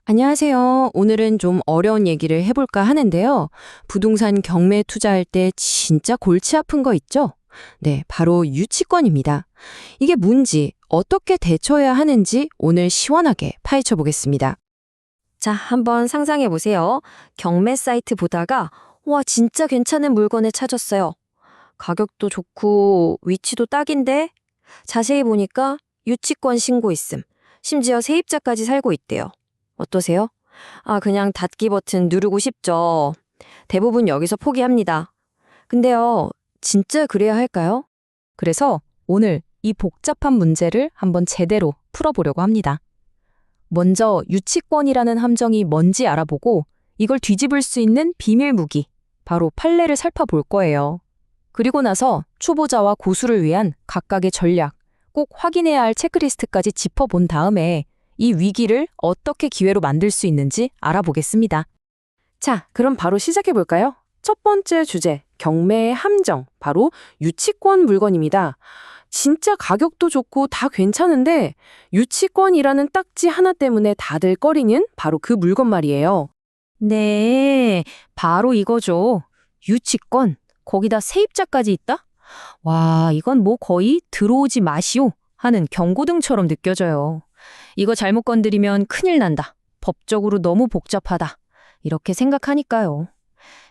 안녕하세요. 오늘은 좀 어려운 얘기를 해볼까 하는데요. 부동산 경매 투자할 때 진짜 골치 아픈 거 있죠? 네, 바로 유치권입니다. 이게 뭔지, 어떻게 대처해야 하는지 오늘 시원하게 파헤쳐 보겠습니다. 자, 한번 상상해 보세요. 경매 사이트 보다가 와, 진짜 괜찮은 물건을 찾았어요. 가격도 좋고 위치도 딱인데 자세히 보니까 유치권 신고 있음. 심지어 세입자까지 살고 있대요. 어떠세요? 아, 그냥 닫기 버튼 누르고 싶죠. 대부분 여기서 포기합니다. 근데요, 진짜 그래야 할까요? 그래서 오늘 이 복잡한 문제를 한번 제대로 풀어보려고 합니다. 먼저 유치권이라는 함정이 뭔지 알아보고 이걸 뒤집을 수 있는 비밀 무기, 바로 판례를 살펴볼 거예요. 그리고 나서 초보자와 고수를 위한 각각의 전략, 꼭 확인해야 할 체크리스트까지 짚어본 다음에 이 위기를 어떻게 기회로 만들 수 있는지 알아보겠습니다. 자, 그럼 바로 시작해 볼까요? 첫 번째 주제, 경매의 함정, 바로 유치권 물건입니다. 진짜 가격도 좋고 다 괜찮은데 유치권이라는 딱지 하나 때문에 다들 꺼리는 바로 그 물건 말이에요. 네, 바로 이거죠. 유치권, 거기다 세입자까지 있다? 와, 이건 뭐 거의 들어오지 마시오 하는 경고등처럼 느껴져요. 이거 잘못 건드리면 큰일 난다. 법적으로 너무 복잡하다. 이렇게 생각하니까요.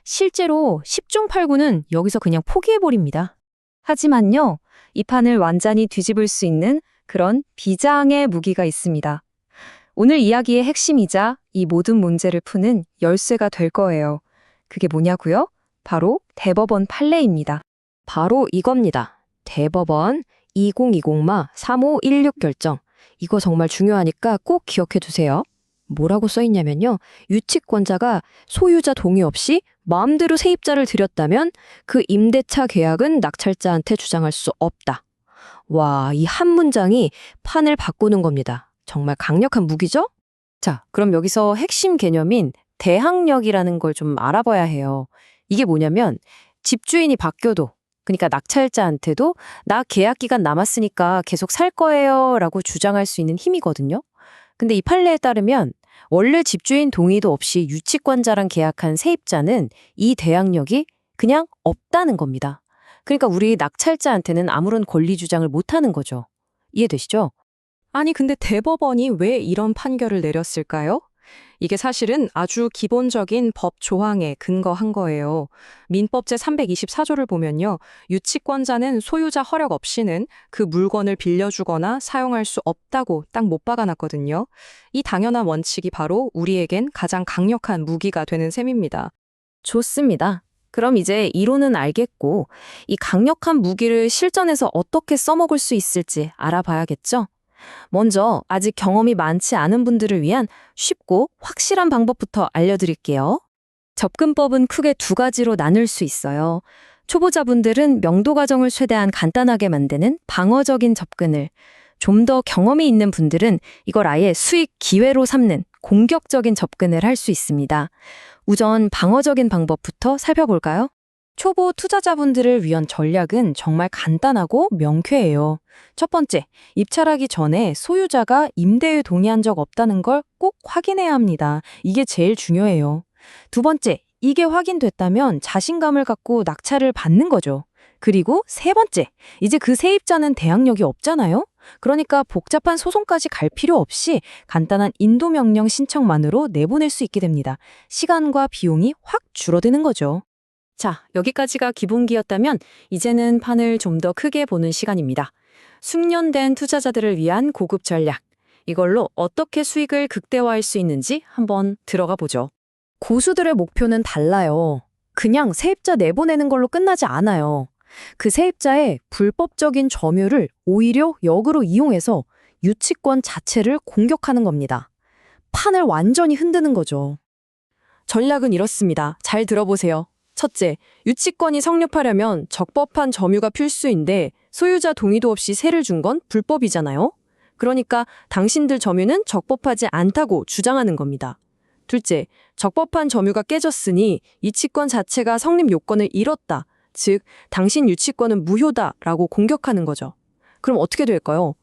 실제로 10중 8구는 여기서 그냥 포기해버립니다. 하지만요, 이 판을 완전히 뒤집을 수 있는 그런 비장의 무기가 있습니다. 오늘 이야기의 핵심이자 이 모든 문제를 푸는 열쇠가 될 거예요. 그게 뭐냐고요? 바로 대법원 판례입니다. 바로 이겁니다. 대법원 2020마 3516 결정. 이거 정말 중요하니까 꼭 기억해 두세요. 뭐라고 써 있냐면요. 유치권자가 소유자 동의 없이 마음대로 세입자를 들였다면 그 임대차 계약은 낙찰자한테 주장할 수 없다. 와, 이 한 문장이 판을 바꾸는 겁니다. 정말 강력한 무기죠? 자, 그럼 여기서 핵심 개념인 대항력이라는 걸 좀 알아봐야 해요. 이게 뭐냐면 집주인이 바뀌어도, 그러니까 낙찰자한테도 나 계약 기간 남았으니까 계속 살 거예요 라고 주장할 수 있는 힘이거든요. 근데 이 판례에 따르면 원래 집주인 동의도 없이 유치권자랑 계약한 세입자는 이 대항력이 그냥 없다는 겁니다. 그러니까 우리 낙찰자한테는 아무런 권리 주장을 못하는 거죠. 이해되시죠? 아니, 근데 대법원이 왜 이런 판결을 내렸을까요? 이게 사실은 아주 기본적인 법 조항에 근거한 거예요. 민법 제324조를 보면요. 유치권자는 소유자 허락 없이는 그 물건을 빌려주거나 사용할 수 없다고 딱 못 박아놨거든요. 이 당연한 원칙이 바로 우리에겐 가장 강력한 무기가 되는 셈입니다. 좋습니다. 그럼 이제 이론은 알겠고 이 강력한 무기를 실전에서 어떻게 써먹을 수 있을지 알아봐야겠죠? 먼저 아직 경험이 많지 않은 분들을 위한 쉽고 확실한 방법부터 알려드릴게요. 접근법은 크게 두 가지로 나눌 수 있어요. 초보자분들은 명도 과정을 최대한 간단하게 만드는 방어적인 접근을, 좀 더 경험이 있는 분들은 이걸 아예 수익 기회로 삼는 공격적인 접근을 할 수 있습니다. 우선 방어적인 방법부터 살펴볼까요? 초보 투자자분들을 위한 전략은 정말 간단하고 명쾌해요. 첫 번째, 입찰하기 전에 소유자가 임대에 동의한 적 없다는 걸 꼭 확인해야 합니다. 이게 제일 중요해요. 두 번째, 이게 확인됐다면 자신감을 갖고 낙찰을 받는 거죠. 그리고 세 번째, 이제 그 세입자는 대항력이 없잖아요? 그러니까 복잡한 소송까지 갈 필요 없이 간단한 인도명령 신청만으로 내보낼 수 있게 됩니다. 시간과 비용이 확 줄어드는 거죠. 자, 여기까지가 기본기였다면 이제는 판을 좀 더 크게 보는 시간입니다. 숙련된 투자자들을 위한 고급 전략. 이걸로 어떻게 수익을 극대화할 수 있는지 한번 들어가 보죠. 고수들의 목표는 달라요. 그냥 세입자 내보내는 걸로 끝나지 않아요. 그 세입자의 불법적인 점유를 오히려 역으로 이용해서 유치권 자체를 공격하는 겁니다. 판을 완전히 흔드는 거죠. 전략은 이렇습니다. 잘 들어보세요. 첫째, 유치권이 성립하려면 적법한 점유가 필수인데 소유자 동의도 없이 세를 준 건 불법이잖아요. 그러니까 당신들 점유는 적법하지 않다고 주장하는 겁니다. 둘째, 적법한 점유가 깨졌으니 이치권 자체가 성립 요건을 잃었다. 즉, 당신 유치권은 무효다라고 공격하는 거죠. 그럼 어떻게 될까요?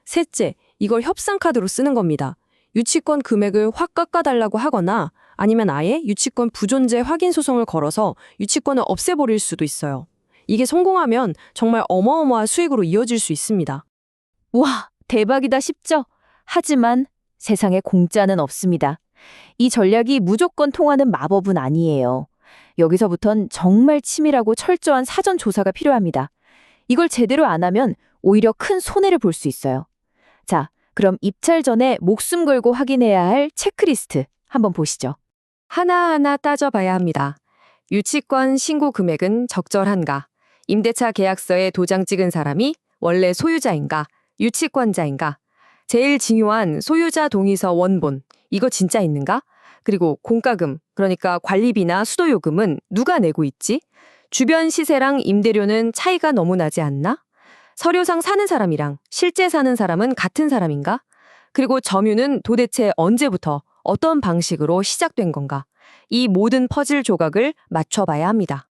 셋째, 이걸 협상 카드로 쓰는 겁니다. 유치권 금액을 확 깎아달라고 하거나 아니면 아예 유치권 부존재 확인 소송을 걸어서 유치권을 없애버릴 수도 있어요. 이게 성공하면 정말 어마어마한 수익으로 이어질 수 있습니다. 와, 대박이다 싶죠? 하지만 세상에 공짜는 없습니다. 이 전략이 무조건 통하는 마법은 아니에요. 여기서부턴 정말 치밀하고 철저한 사전 조사가 필요합니다. 이걸 제대로 안 하면 오히려 큰 손해를 볼 수 있어요. 자, 그럼 입찰 전에 목숨 걸고 확인해야 할 체크리스트 한번 보시죠. 하나하나 따져봐야 합니다. 유치권 신고 금액은 적절한가? 임대차 계약서에 도장 찍은 사람이 원래 소유자인가? 유치권자인가? 제일 중요한 소유자 동의서 원본, 이거 진짜 있는가? 그리고 공과금, 그러니까 관리비나 수도요금은 누가 내고 있지? 주변 시세랑 임대료는 차이가 너무 나지 않나? 서류상 사는 사람이랑 실제 사는 사람은 같은 사람인가? 그리고 점유는 도대체 언제부터 어떤 방식으로 시작된 건가? 이 모든 퍼즐 조각을 맞춰봐야 합니다.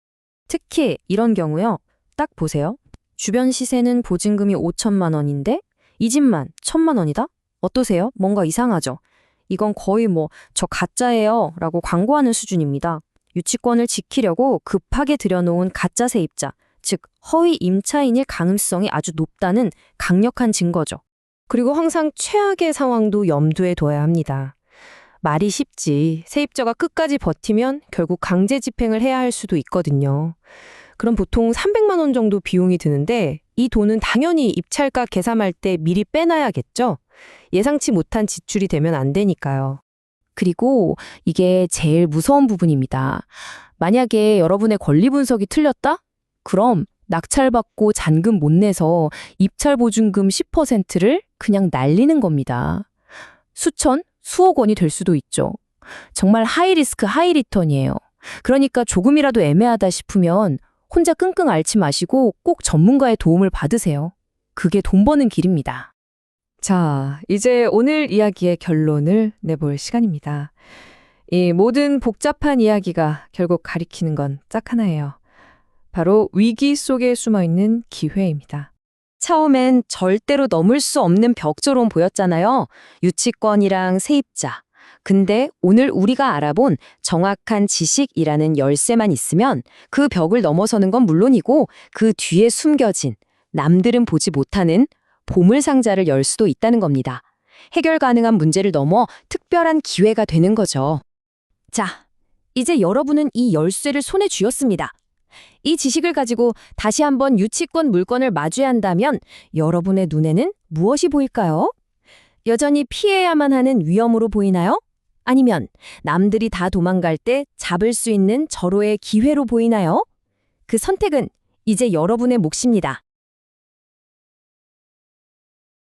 특히 이런 경우요. 딱 보세요. 주변 시세는 보증금이 5천만 원인데 이 집만 1,000만 원이다? 어떠세요? 뭔가 이상하죠? 이건 거의 저 가짜예요 라고 광고하는 수준입니다. 유치권을 지키려고 급하게 들여놓은 가짜 세입자, 즉 허위 임차인일 가능성이 아주 높다는 강력한 증거죠. 그리고 항상 최악의 상황도 염두에 둬야 합니다. 말이 쉽지 세입자가 끝까지 버티면 결국 강제 집행을 해야 할 수도 있거든요. 그럼 보통 300만 원 정도 비용이 드는데 이 돈은 당연히 입찰가 계산할 때 미리 빼놔야겠죠? 예상치 못한 지출이 되면 안 되니까요. 그리고 이게 제일 무서운 부분입니다. 만약에 여러분의 권리 분석이 틀렸다? 그럼 낙찰받고 잔금 못 내서 입찰 보증금 10%를 그냥 날리는 겁니다. 수천, 수억 원이 될 수도 있죠. 정말 하이 리스크 하이 리턴이에요. 그러니까 조금이라도 애매하다 싶으면 혼자 끙끙 앓지 마시고 꼭 전문가의 도움을 받으세요. 그게 돈 버는 길입니다. 자, 이제 오늘 이야기의 결론을 내볼 시간입니다. 이 모든 복잡한 이야기가 결국 가리키는 건 딱 하나예요. 바로 위기 속에 숨어있는 기회입니다. 처음엔 절대로 넘을 수 없는 벽조론 보였잖아요. 유치권이랑 세입자. 근데 오늘 우리가 알아본 정확한 지식이라는 열쇠만 있으면 그 벽을 넘어서는 건 물론이고 그 뒤에 숨겨진 남들은 보지 못하는 보물상자를 열 수도 있다는 겁니다. 해결 가능한 문제를 넘어 특별한 기회가 되는 거죠. 자, 이제 여러분은 이 열쇠를 손에 쥐었습니다. 이 지식을 가지고 다시 한번 유치권 물건을 마주해야 한다면 여러분의 눈에는 무엇이 보일까요? 여전히 피해야만 하는 위험으로 보이나요? 아니면 남들이 다 도망갈 때 잡을 수 있는 절호의 기회로 보이나요? 그 선택은 이제 여러분의 몫입니다.